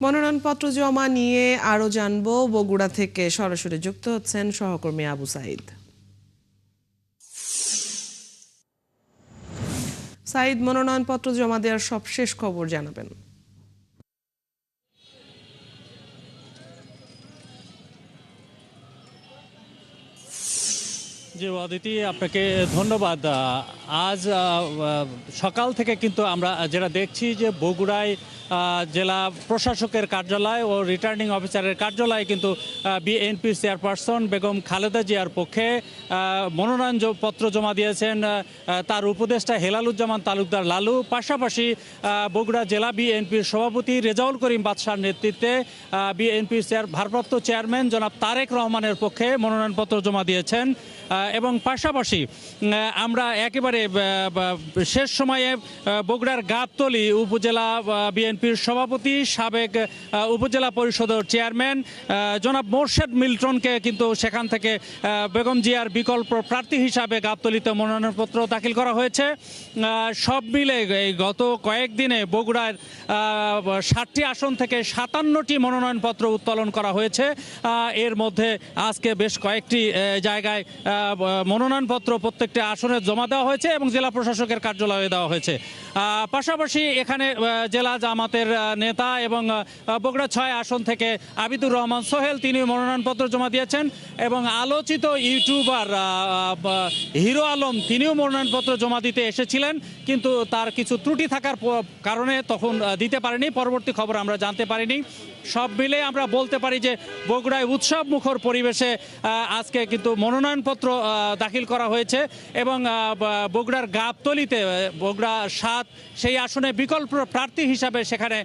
মনোনয়নপত্র জমা নিয়ে আরো জানবো। বগুড়া থেকে সরাসরি যুক্ত হচ্ছেন সহকর্মী আবু সাইদ। সাইদ, মনোনয়নপত্র জমা দেওয়ার সবশেষ খবর জানাবেন। জি অদিতি, আপনাকে ধন্যবাদ। আজ সকাল থেকে কিন্তু আমরা যেটা দেখছি যে বগুড়ায় জেলা প্রশাসকের কার্যালয় ও রিটার্নিং অফিসারের কার্যালয়ে কিন্তু বিএনপি চেয়ারপারসন বেগম খালেদা জিয়ার পক্ষে মনোনয়নপত্র জমা দিয়েছেন তার উপদেষ্টা হেলালুজ্জামান তালুকদার লালু। পাশাপাশি বগুড়া জেলা বিএনপির সভাপতি রেজাউল করিম বাদশার নেতৃত্বে বিএনপির ভারপ্রাপ্ত চেয়ারম্যান জনাব তারেক রহমানের পক্ষে মনোনয়নপত্র জমা দিয়েছেন। এবং পাশাপাশি আমরা একেবারে শেষ সময়ে বগুড়ার গাবতলী উপজেলা বিএনপির সভাপতি সাবেক উপজেলা পরিষদের চেয়ারম্যান জনাব মোর্শেদ মিল্টনকে কিন্তু সেখান থেকে বেগম জিয়ার বিকল্প প্রার্থী হিসাবে গাবতলীতে মনোনয়নপত্র দাখিল করা হয়েছে। সব মিলে এই গত কয়েকদিনে বগুড়ার 60টি আসন থেকে 57টি মনোনয়নপত্র উত্তোলন করা হয়েছে। এর মধ্যে আজকে বেশ কয়েকটি জায়গায় মনোনয়নপত্র প্রত্যেকটি আসনে জমা দেওয়া হয়েছে এবং জেলা প্রশাসকের কার্যালয়ে দেওয়া হয়েছে। পাশাপাশি এখানে জেলা জামাতের নেতা এবং বগুড়া 6 আসন থেকে আবিদুর রহমান সোহেল তিনি মনোনয়নপত্র জমা দিয়েছেন এবং আলোচিত ইউটিউবার হিরো আলম তিনিও মনোনয়নপত্র জমা দিতে এসেছিলেন, কিন্তু তার কিছু ত্রুটি থাকার কারণে তখন দিতে পারেনি। পরবর্তী খবর আমরা জানতে পারিনি। সব মিলে আমরা বলতে পারি যে বগুড়ায় উৎসব মুখর পরিবেশে আজকে কিন্তু মনোনয়নপত্র দাখিল করা হয়েছে এবং বগুড়ার গাবতলীতে বগুড়া 7 সেই আসনে বিকল্প প্রার্থী হিসাবে সেখানে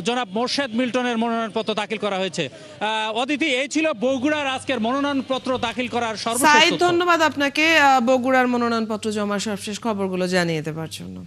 জনাব মোর্শেদ মিল্টনের মনোনয়নপত্র দাখিল করা হয়েছে। অদিতি, এই ছিল বগুড়ার আজকের মনোনয়নপত্র দাখিল করার সর্বশেষ। সাইদ, ধন্যবাদ আপনাকে বগুড়ার মনোনয়নপত্র জমার সবশেষ খবরগুলো জানিয়ে দেওয়ার জন্য।